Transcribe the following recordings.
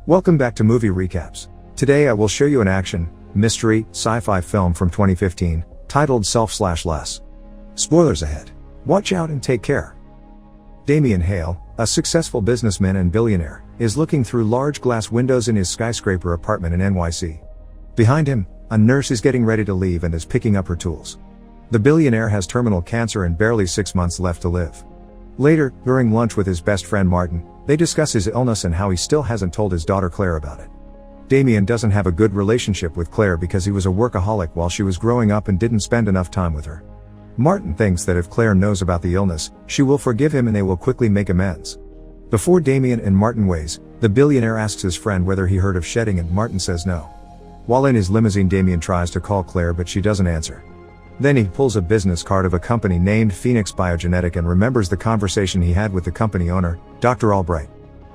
Welcome back to Movie Recaps. Today I will show you an action, mystery, sci-fi film from 2015, titled Self/Less. Spoilers ahead. Watch out and take care. Damien Hale, a successful businessman and billionaire, is looking through large glass windows in his skyscraper apartment in NYC. Behind him, a nurse is getting ready to leave and is picking up her tools. The billionaire has terminal cancer and barely 6 months left to live. Later, during lunch with his best friend Martin, they discuss his illness and how he still hasn't told his daughter Claire about it. Damien doesn't have a good relationship with Claire because he was a workaholic while she was growing up and didn't spend enough time with her. Martin thinks that if Claire knows about the illness, she will forgive him and they will quickly make amends. Before Damien and Martin ways, the billionaire asks his friend whether he heard of shedding and Martin says no. While in his limousine, Damien tries to call Claire but she doesn't answer. Then he pulls a business card of a company named Phoenix Biogenetic and remembers the conversation he had with the company owner, Dr. Albright.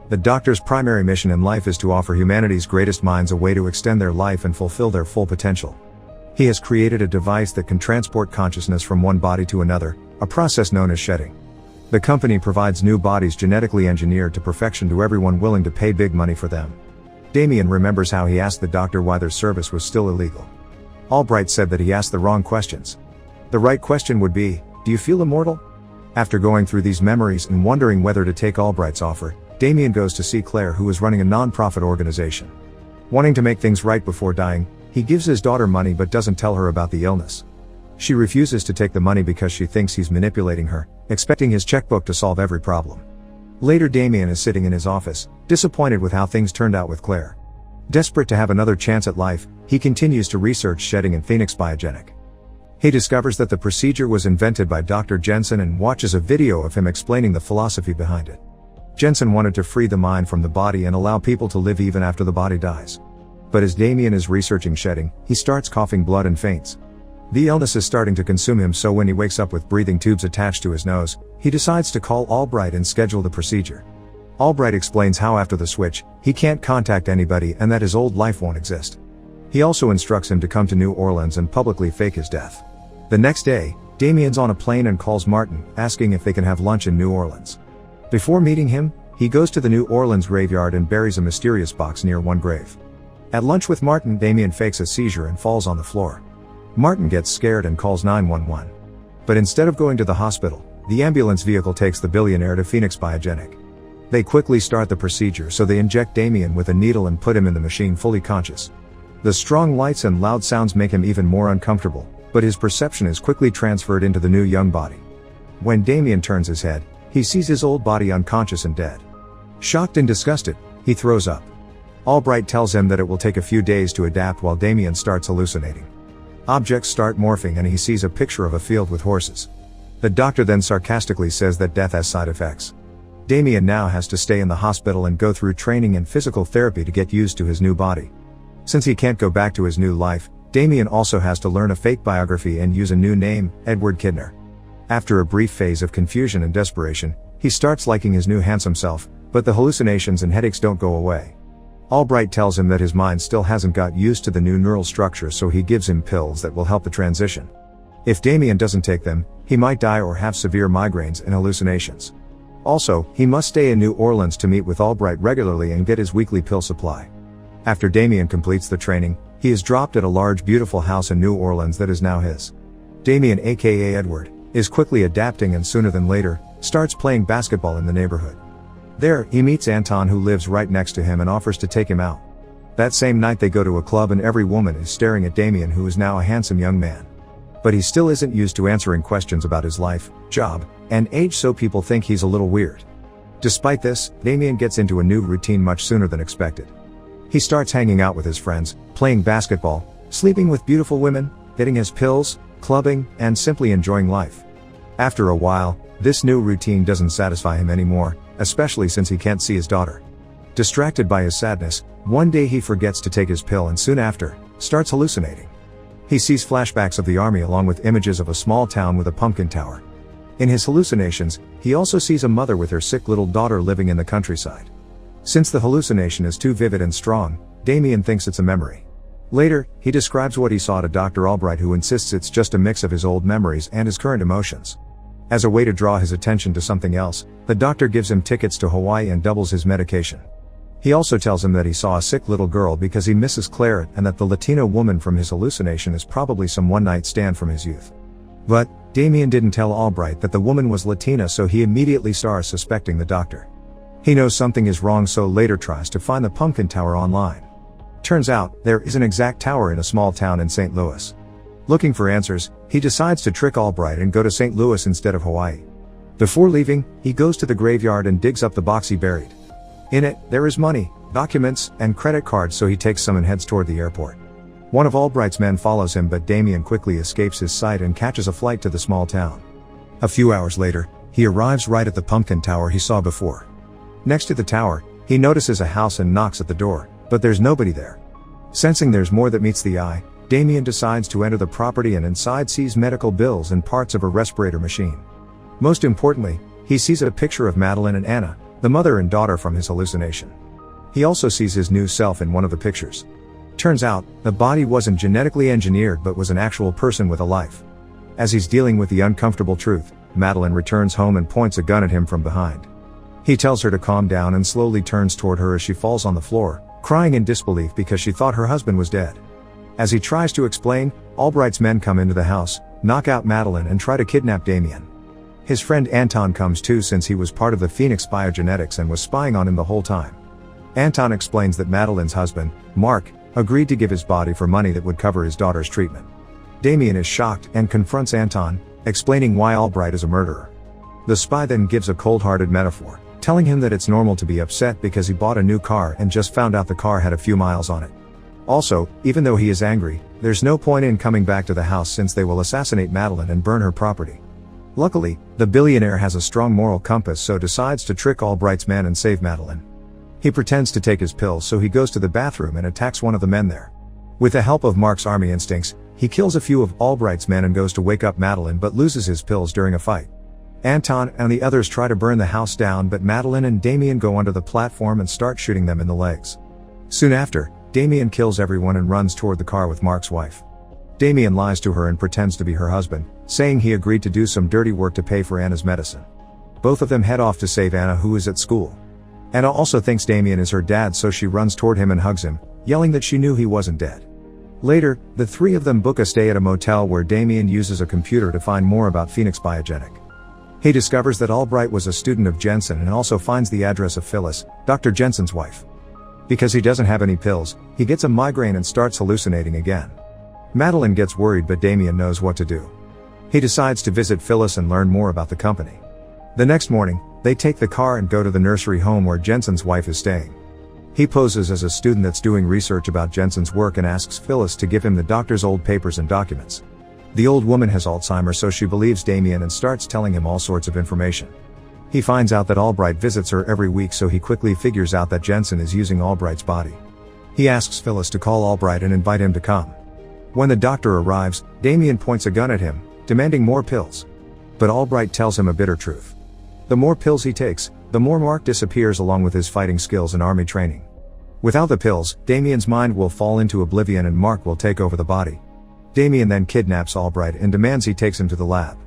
The doctor's primary mission in life is to offer humanity's greatest minds a way to extend their life and fulfill their full potential. He has created a device that can transport consciousness from one body to another, a process known as shedding. The company provides new bodies genetically engineered to perfection to everyone willing to pay big money for them. Damien remembers how he asked the doctor why their service was still illegal. Albright said that he asked the wrong questions. The right question would be, do you feel immortal? After going through these memories and wondering whether to take Albright's offer, Damien goes to see Claire, who is running a non-profit organization. Wanting to make things right before dying, he gives his daughter money but doesn't tell her about the illness. She refuses to take the money because she thinks he's manipulating her, expecting his checkbook to solve every problem. Later, Damien is sitting in his office, disappointed with how things turned out with Claire. Desperate to have another chance at life, he continues to research shedding in Phoenix Biogenetic. He discovers that the procedure was invented by Dr. Jensen and watches a video of him explaining the philosophy behind it. Jensen wanted to free the mind from the body and allow people to live even after the body dies. But as Damien is researching shedding, he starts coughing blood and faints. The illness is starting to consume him, so when he wakes up with breathing tubes attached to his nose, he decides to call Albright and schedule the procedure. Albright explains how after the switch, he can't contact anybody and that his old life won't exist. He also instructs him to come to New Orleans and publicly fake his death. The next day, Damien's on a plane and calls Martin, asking if they can have lunch in New Orleans. Before meeting him, he goes to the New Orleans graveyard and buries a mysterious box near one grave. At lunch with Martin, Damien fakes a seizure and falls on the floor. Martin gets scared and calls 911. But instead of going to the hospital, the ambulance vehicle takes the billionaire to Phoenix Biogenetic. They quickly start the procedure, so they inject Damien with a needle and put him in the machine fully conscious. The strong lights and loud sounds make him even more uncomfortable, but his perception is quickly transferred into the new young body. When Damien turns his head, he sees his old body unconscious and dead. Shocked and disgusted, he throws up. Albright tells him that it will take a few days to adapt while Damien starts hallucinating. Objects start morphing and he sees a picture of a field with horses. The doctor then sarcastically says that death has side effects. Damien now has to stay in the hospital and go through training and physical therapy to get used to his new body. Since he can't go back to his new life, Damien also has to learn a fake biography and use a new name, Edward Kidner. After a brief phase of confusion and desperation, he starts liking his new handsome self, but the hallucinations and headaches don't go away. Albright tells him that his mind still hasn't got used to the new neural structure, so he gives him pills that will help the transition. If Damien doesn't take them, he might die or have severe migraines and hallucinations. Also, he must stay in New Orleans to meet with Albright regularly and get his weekly pill supply. After Damien completes the training, he is dropped at a large beautiful house in New Orleans that is now his. Damien, aka Edward, is quickly adapting and sooner than later, starts playing basketball in the neighborhood. There, he meets Anton, who lives right next to him and offers to take him out. That same night they go to a club and every woman is staring at Damien, who is now a handsome young man. But he still isn't used to answering questions about his life, job, and age, so people think he's a little weird. Despite this, Damien gets into a new routine much sooner than expected. He starts hanging out with his friends, playing basketball, sleeping with beautiful women, getting his pills, clubbing, and simply enjoying life. After a while, this new routine doesn't satisfy him anymore, especially since he can't see his daughter. Distracted by his sadness, one day he forgets to take his pill and soon after, starts hallucinating. He sees flashbacks of the army along with images of a small town with a pumpkin tower. In his hallucinations, he also sees a mother with her sick little daughter living in the countryside. Since the hallucination is too vivid and strong, Damien thinks it's a memory. Later, he describes what he saw to Dr. Albright, who insists it's just a mix of his old memories and his current emotions. As a way to draw his attention to something else, the doctor gives him tickets to Hawaii and doubles his medication. He also tells him that he saw a sick little girl because he misses Claire and that the Latino woman from his hallucination is probably some one-night stand from his youth. But Damien didn't tell Albright that the woman was Latina, so he immediately starts suspecting the doctor. He knows something is wrong, so later tries to find the pumpkin tower online. Turns out, there is an exact tower in a small town in St. Louis. Looking for answers, he decides to trick Albright and go to St. Louis instead of Hawaii. Before leaving, he goes to the graveyard and digs up the box he buried. In it, there is money, documents, and credit cards, so he takes some and heads toward the airport. One of Albright's men follows him, but Damien quickly escapes his sight and catches a flight to the small town. A few hours later, he arrives right at the pumpkin tower he saw before. Next to the tower, he notices a house and knocks at the door, but there's nobody there. Sensing there's more that meets the eye, Damien decides to enter the property and inside sees medical bills and parts of a respirator machine. Most importantly, he sees a picture of Madeline and Anna, the mother and daughter from his hallucination. He also sees his new self in one of the pictures. Turns out, the body wasn't genetically engineered but was an actual person with a life. As he's dealing with the uncomfortable truth, Madeline returns home and points a gun at him from behind. He tells her to calm down and slowly turns toward her as she falls on the floor, crying in disbelief because she thought her husband was dead. As he tries to explain, Albright's men come into the house, knock out Madeline and try to kidnap Damien. His friend Anton comes too, since he was part of the Phoenix biogenetics and was spying on him the whole time. Anton explains that Madeline's husband, Mark, agreed to give his body for money that would cover his daughter's treatment. Damien is shocked and confronts Anton, explaining why Albright is a murderer. The spy then gives a cold-hearted metaphor, telling him that it's normal to be upset because he bought a new car and just found out the car had a few miles on it. Also, even though he is angry, there's no point in coming back to the house since they will assassinate Madeline and burn her property. Luckily, the billionaire has a strong moral compass, so decides to trick Albright's men and save Madeline. He pretends to take his pills, so he goes to the bathroom and attacks one of the men there. With the help of Mark's army instincts, he kills a few of Albright's men and goes to wake up Madeline but loses his pills during a fight. Anton and the others try to burn the house down, but Madeline and Damien go onto the platform and start shooting them in the legs. Soon after, Damien kills everyone and runs toward the car with Mark's wife. Damien lies to her and pretends to be her husband, saying he agreed to do some dirty work to pay for Anna's medicine. Both of them head off to save Anna, who is at school. Anna also thinks Damien is her dad, so she runs toward him and hugs him, yelling that she knew he wasn't dead. Later, the three of them book a stay at a motel where Damien uses a computer to find more about Phoenix Biogenic. He discovers that Albright was a student of Jensen and also finds the address of Phyllis, Dr. Jensen's wife. Because he doesn't have any pills, he gets a migraine and starts hallucinating again. Madeline gets worried, but Damien knows what to do. He decides to visit Phyllis and learn more about the company. The next morning, they take the car and go to the nursery home where Jensen's wife is staying. He poses as a student that's doing research about Jensen's work and asks Phyllis to give him the doctor's old papers and documents. The old woman has Alzheimer's, so she believes Damien and starts telling him all sorts of information. He finds out that Albright visits her every week, so he quickly figures out that Jensen is using Albright's body. He asks Phyllis to call Albright and invite him to come. When the doctor arrives, Damien points a gun at him, demanding more pills. But Albright tells him a bitter truth. The more pills he takes, the more Mark disappears along with his fighting skills and army training. Without the pills, Damien's mind will fall into oblivion and Mark will take over the body. Damien then kidnaps Albright and demands he takes him to the lab.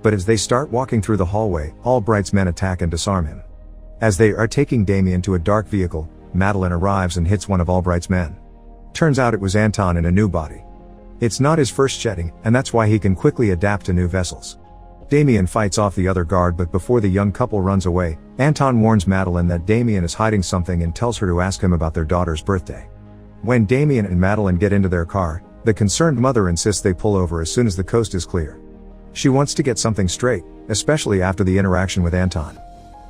But as they start walking through the hallway, Albright's men attack and disarm him. As they are taking Damien to a dark vehicle, Madeline arrives and hits one of Albright's men. Turns out it was Anton in a new body. It's not his first shedding, and that's why he can quickly adapt to new vessels. Damien fights off the other guard, but before the young couple runs away, Anton warns Madeline that Damien is hiding something and tells her to ask him about their daughter's birthday. When Damien and Madeline get into their car, the concerned mother insists they pull over as soon as the coast is clear. She wants to get something straight, especially after the interaction with Anton.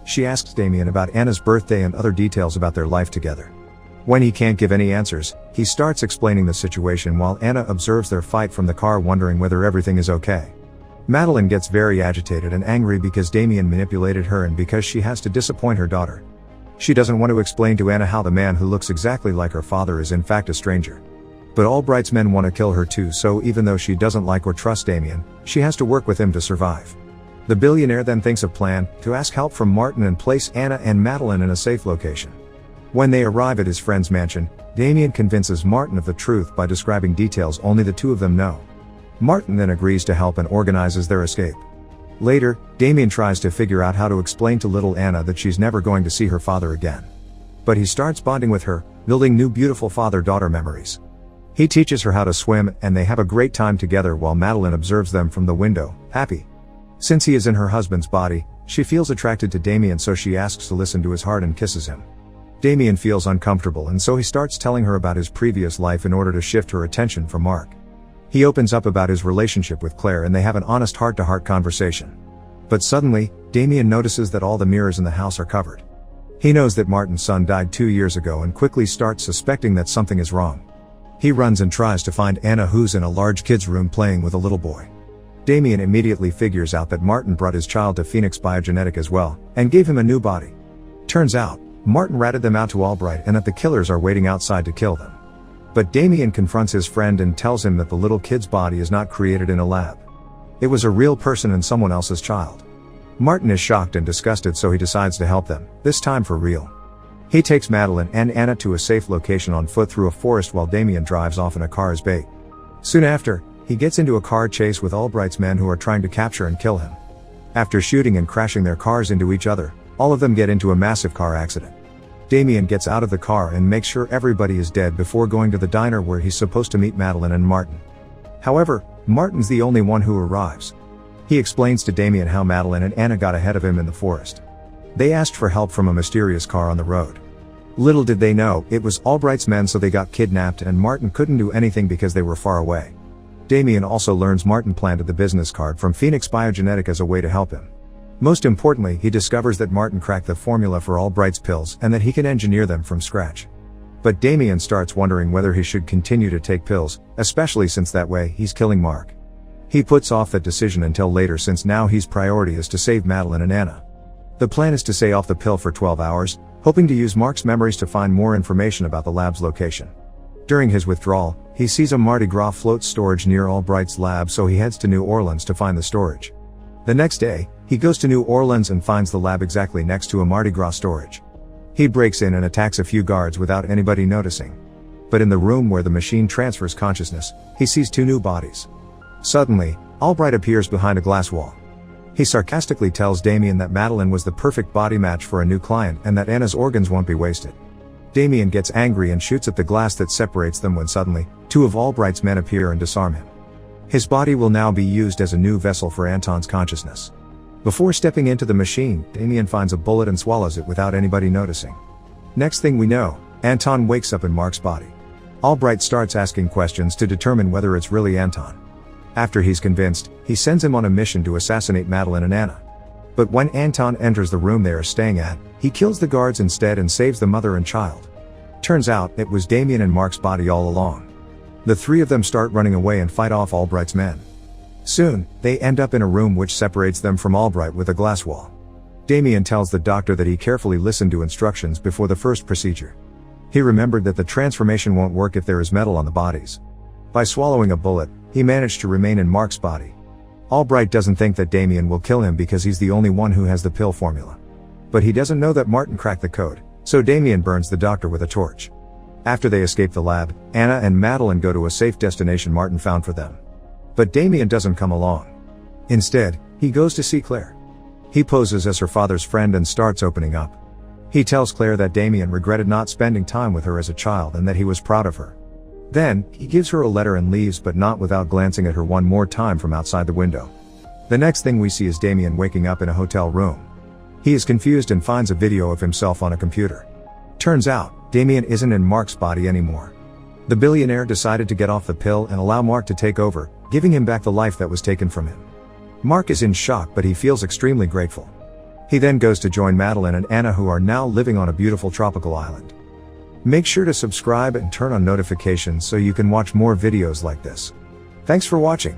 She asks Damien about Anna's birthday and other details about their life together. When he can't give any answers, he starts explaining the situation while Anna observes their fight from the car, wondering whether everything is okay. Madeline gets very agitated and angry because Damien manipulated her and because she has to disappoint her daughter. She doesn't want to explain to Anna how the man who looks exactly like her father is in fact a stranger. But Albright's men want to kill her too, so even though she doesn't like or trust Damien, she has to work with him to survive. The billionaire then thinks of a plan to ask help from Martin and place Anna and Madeline in a safe location. When they arrive at his friend's mansion, Damien convinces Martin of the truth by describing details only the two of them know. Martin then agrees to help and organizes their escape. Later, Damien tries to figure out how to explain to little Anna that she's never going to see her father again. But he starts bonding with her, building new beautiful father-daughter memories. He teaches her how to swim, and they have a great time together while Madeline observes them from the window, happy. Since he is in her husband's body, she feels attracted to Damien, so she asks to listen to his heart and kisses him. Damien feels uncomfortable, and so he starts telling her about his previous life in order to shift her attention from Mark. He opens up about his relationship with Claire, and they have an honest heart-to-heart conversation. But suddenly, Damien notices that all the mirrors in the house are covered. He knows that Martin's son died 2 years ago and quickly starts suspecting that something is wrong. He runs and tries to find Anna, who's in a large kid's room playing with a little boy. Damien immediately figures out that Martin brought his child to Phoenix Biogenetic as well, and gave him a new body. Turns out, Martin ratted them out to Albright and that the killers are waiting outside to kill them. But Damien confronts his friend and tells him that the little kid's body is not created in a lab. It was a real person and someone else's child. Martin is shocked and disgusted, so he decides to help them, this time for real. He takes Madeline and Anna to a safe location on foot through a forest while Damien drives off in a car as bait. Soon after, he gets into a car chase with Albright's men who are trying to capture and kill him. After shooting and crashing their cars into each other, all of them get into a massive car accident. Damien gets out of the car and makes sure everybody is dead before going to the diner where he's supposed to meet Madeline and Martin. However, Martin's the only one who arrives. He explains to Damien how Madeline and Anna got ahead of him in the forest. They asked for help from a mysterious car on the road. Little did they know, it was Albright's men, so they got kidnapped and Martin couldn't do anything because they were far away. Damien also learns Martin planted the business card from Phoenix Biogenetic as a way to help him. Most importantly, he discovers that Martin cracked the formula for Albright's pills and that he can engineer them from scratch. But Damien starts wondering whether he should continue to take pills, especially since that way he's killing Mark. He puts off that decision until later, since now his priority is to save Madeline and Anna. The plan is to stay off the pill for 12 hours, hoping to use Mark's memories to find more information about the lab's location. During his withdrawal, he sees a Mardi Gras float storage near Albright's lab, so he heads to New Orleans to find the storage. The next day, he goes to New Orleans and finds the lab exactly next to a Mardi Gras storage. He breaks in and attacks a few guards without anybody noticing. But in the room where the machine transfers consciousness, he sees 2 new bodies. Suddenly, Albright appears behind a glass wall. He sarcastically tells Damien that Madeline was the perfect body match for a new client and that Anna's organs won't be wasted. Damien gets angry and shoots at the glass that separates them when suddenly, 2 of Albright's men appear and disarm him. His body will now be used as a new vessel for Anton's consciousness. Before stepping into the machine, Damien finds a bullet and swallows it without anybody noticing. Next thing we know, Anton wakes up in Mark's body. Albright starts asking questions to determine whether it's really Anton. After he's convinced, he sends him on a mission to assassinate Madeline and Anna. But when Anton enters the room they are staying at, he kills the guards instead and saves the mother and child. Turns out, it was Damien in Mark's body all along. The 3 of them start running away and fight off Albright's men. Soon, they end up in a room which separates them from Albright with a glass wall. Damien tells the doctor that he carefully listened to instructions before the first procedure. He remembered that the transformation won't work if there is metal on the bodies. By swallowing a bullet, he managed to remain in Mark's body. Albright doesn't think that Damien will kill him because he's the only one who has the pill formula. But he doesn't know that Martin cracked the code, so Damien burns the doctor with a torch. After they escape the lab, Anna and Madeline go to a safe destination Martin found for them. But Damien doesn't come along. Instead, he goes to see Claire. He poses as her father's friend and starts opening up. He tells Claire that Damien regretted not spending time with her as a child and that he was proud of her. Then, he gives her a letter and leaves, but not without glancing at her one more time from outside the window. The next thing we see is Damien waking up in a hotel room. He is confused and finds a video of himself on a computer. Turns out, Damien isn't in Mark's body anymore. The billionaire decided to get off the pill and allow Mark to take over, giving him back the life that was taken from him. Mark is in shock, but he feels extremely grateful. He then goes to join Madeline and Anna, who are now living on a beautiful tropical island. Make sure to subscribe and turn on notifications so you can watch more videos like this. Thanks for watching.